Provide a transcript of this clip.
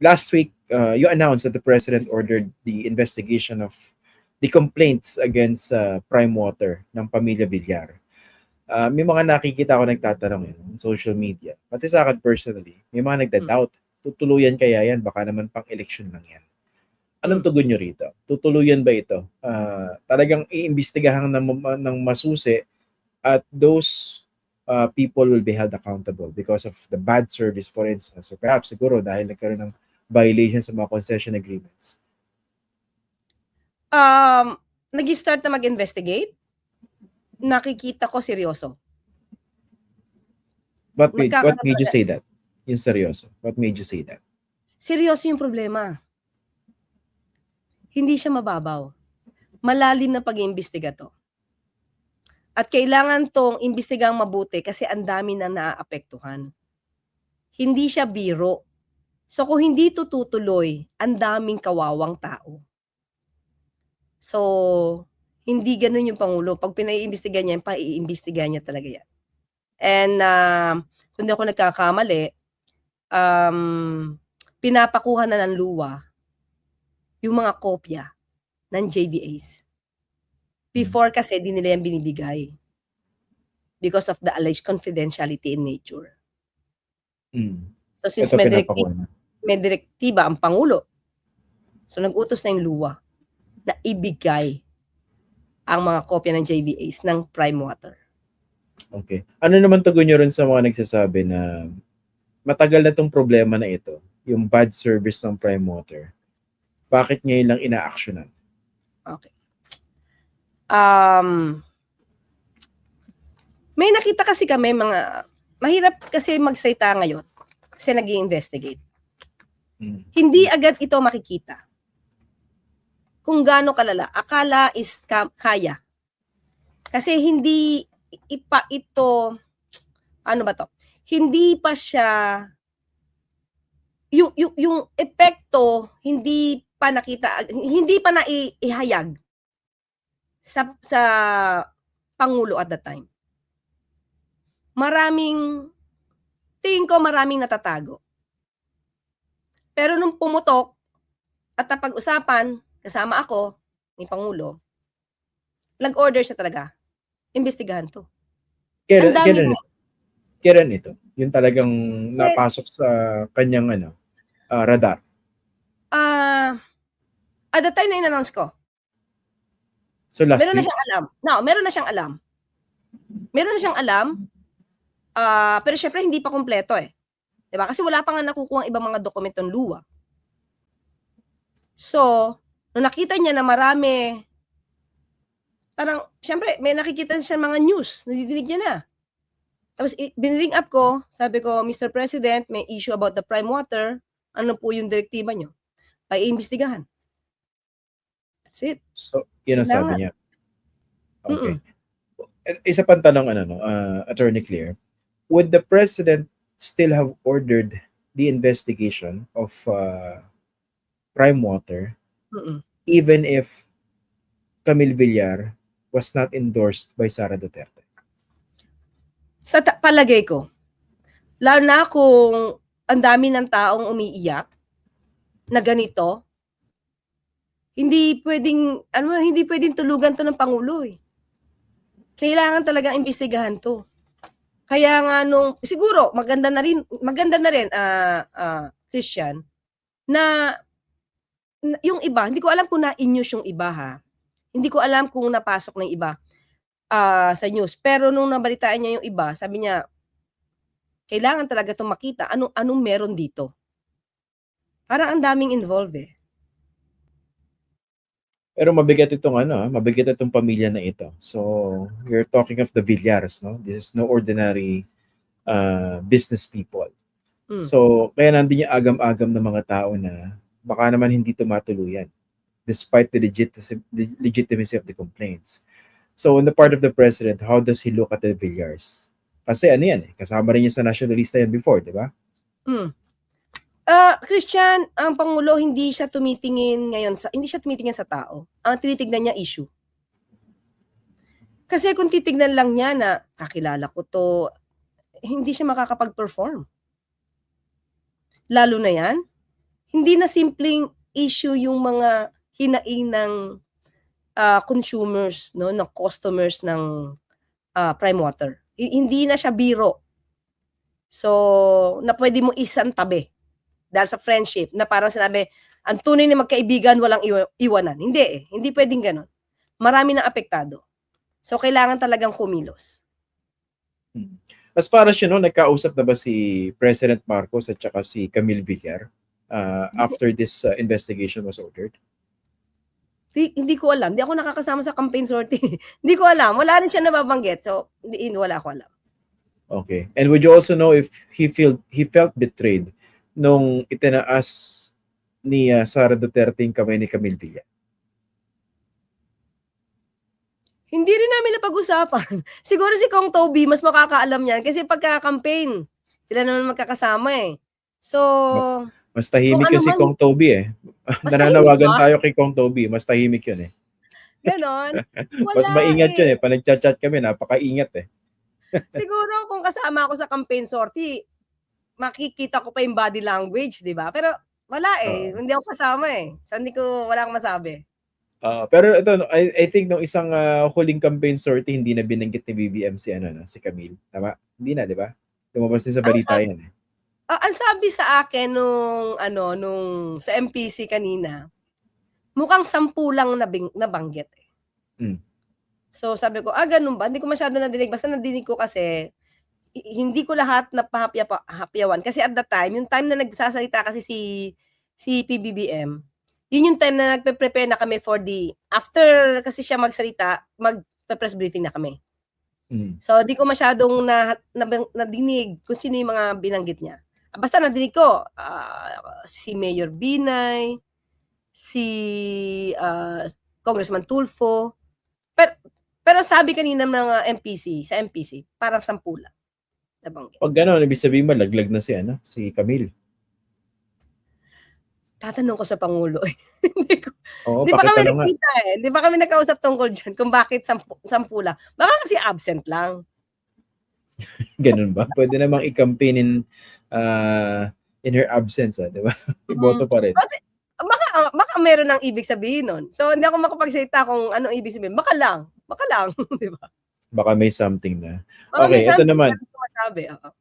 last week, you announced that the president ordered the investigation of the complaints against Prime Water ng pamilya Villar. May mga nakikita ako nagtatanong on social media. Pati sa akin personally, may mga nagda-doubt. Tutuluyan kaya yan? Baka naman pang election lang yan. Anong tugon nyo rito? Tutuluyan ba ito? Talagang iimbestigahan ng masusi at those people will be held accountable because of the bad service, for instance, or perhaps siguro dahil nagkaroon ng violation sa mga concession agreements? Nag-start na mag-investigate. Nakikita ko seryoso. What made you say that? Yung seryoso. What made you say that? Seryoso yung problema. Hindi siya mababaw. Malalim na pag-iimbestiga to. At kailangan tong imbestigang mabuti kasi ang dami na naaapektuhan. Hindi siya biro. So kung hindi to tutuloy, ang daming kawawang tao. So, hindi ganun yung Pangulo. Pag pinaiimbestigan niya, paiimbestigan niya talaga yan. And kung di ako nagkakamali, pinapakuha na ng luwa yung mga kopya ng JVAs. Before kasi, di nila yan binibigay. Because of the alleged confidentiality in nature. So since may direktiba ang Pangulo, so nag-utos na yung luwa na ibigay ang mga kopya ng JVAs ng Prime Water. Okay. Ano naman tugon nyo rin sa mga nagsasabi na matagal na itong problema na ito, yung bad service ng Prime Water? Bakit ngayon lang ina-actionan? Okay. May nakita kasi kami mahirap kasi magsalita ngayon kasi nag-i-investigate. Hindi agad ito makikita. Kung gaano kalala, akala is kaya. Kasi hindi ito, ano ba to? Hindi pa siya, yung epekto, hindi pa nakita, hindi pa naihayag sa Pangulo at that time. Tingin ko maraming natatago. Pero nung pumutok at napag-usapan, kasama ako, ni Pangulo, nag-order siya talaga. Imbestigahan to. Kailan ito? Yung talagang napasok sa kanyang radar? At the time na in-announce ko. So last meron week? Na siyang alam. No, meron na siyang alam. Meron na siyang alam. Pero syempre hindi pa kumpleto eh. 'Di ba? Kasi wala pa nga nakukuha ang ibang mga dokumentong luwa. So, nung nakita niya na marami, parang, syempre, may nakikita siya mga news, nadidinig niya na. Tapos, biniring up ko, sabi ko, Mr. President, may issue about the Prime Water, ano po yung direktiba nyo? Paiimbestigahan. That's it. So, yun ang sabi niya. Okay. Isa pang tanong, Attorney Claire, would the President still have ordered the investigation of Prime Water even if Camille Villar was not endorsed by Sara Duterte? Sa palagay ko, lalo na kung ang dami ng taong umiiyak na ganito, hindi pwedeng tulugan to ng Pangulo eh. Kailangan talagang imbestigahan to. Kaya nga siguro maganda na rin Christian, na yung iba, hindi ko alam kung na-news yung iba ha. Hindi ko alam kung napasok ng iba sa news. Pero nung nabalitaan niya yung iba, sabi niya, kailangan talaga itong makita anong meron dito. Parang ang daming involved eh. Pero mabigat itong pamilya na ito. So, you're talking of the Villars, no? This is no ordinary business people. So, kaya nandun yung agam-agam ng mga tao na baka naman hindi tumatuluyan despite the legitimacy of the complaints. So, on the part of the President, how does he look at the Villars? Kasi kasama rin niya sa nationalista yan before, di ba? Christian, ang Pangulo hindi siya tumitingin sa tao. Ang tinitignan niya issue. Kasi kung titignan lang niya na kakilala ko to, hindi siya makakapag-perform. Lalo na yan, hindi na simpleng issue yung mga hinaing ng consumers, no, ng customers ng Prime Water. Hindi na siya biro. So, na pwede mo isang tabi dahil sa friendship na parang sinabi, ang tunay na magkaibigan walang iwanan. Hindi eh. Hindi pwedeng ganun. Marami nang apektado. So, kailangan talagang kumilos. As far as you know, nagkausap na ba si President Marcos at saka si Camille Villar after this investigation was ordered? Hindi ko alam. Hindi ako nakakasama sa campaign sortie. Hindi ko alam. Wala rin siya nababanggit. So, wala ko alam. Okay. And would you also know if he felt betrayed nung itinaas ni Sara Duterte yung kamay ni Camille Villar? Hindi rin namin napag-usapan. Siguro si Kong Toby mas makakaalam yan kasi pagka-campaign, sila naman magkakasama eh. So, Mas tahimik kung yun si ano man- Kong Toby eh. Mas Nananawagan tahimik ba? tayo kay Kong Toby. Mas tahimik yun eh. Ganon. Mas maingat yun eh. Pag nagchat-chat kami, napakaingat eh. Siguro kung kasama ako sa campaign sortie, makikita ko pa yung body language, di ba? Pero wala eh. Hindi ako kasama eh. So, wala akong masabi. Pero ito, I think nung isang huling campaign sortie, hindi na binanggit ni BBM si Camille. Tama? Hindi na, di ba? Lumabas din sa balita yan eh. Ang sabi sa akin nung sa MPC kanina, mukhang 10 lang nabanggit eh. So sabi ko, ganun ba? Hindi ko masyado nadinig. Basta nadinig ko kasi, hindi ko lahat napahapyawan. Kasi at that time, yung time na nagsasalita kasi si PBBM, yun yung time na nagpe-prepare na kami for after kasi siya magsalita, magpe-press briefing na kami. So, di ko masyadong nadinig kung sino yung mga binanggit niya. Basta nadinig ko, si Mayor Binay, si Congressman Tulfo, pero sabi kanina ng sa MPC, parang 10 lang. Nabanggit. Pag gano'n, ibig sabihin malaglag na si Camille. Tatanong ko sa Pangulo. Oo, Di pa kami pakitanong nga. nagkita eh. Di pa kami nagkausap tungkol dyan kung bakit 10 lang. Baka kasi absent lang. Ganun ba? Pwede namang i-campaign in her absence, di ba? Iboto pa rin. Kasi baka meron ng ibig sabihin nun. So, hindi ako makapagsalita kung anong ibig sabihin. Baka lang. Di ba? Baka may something na. Baka Okay, ito naman. Masabi. Oo.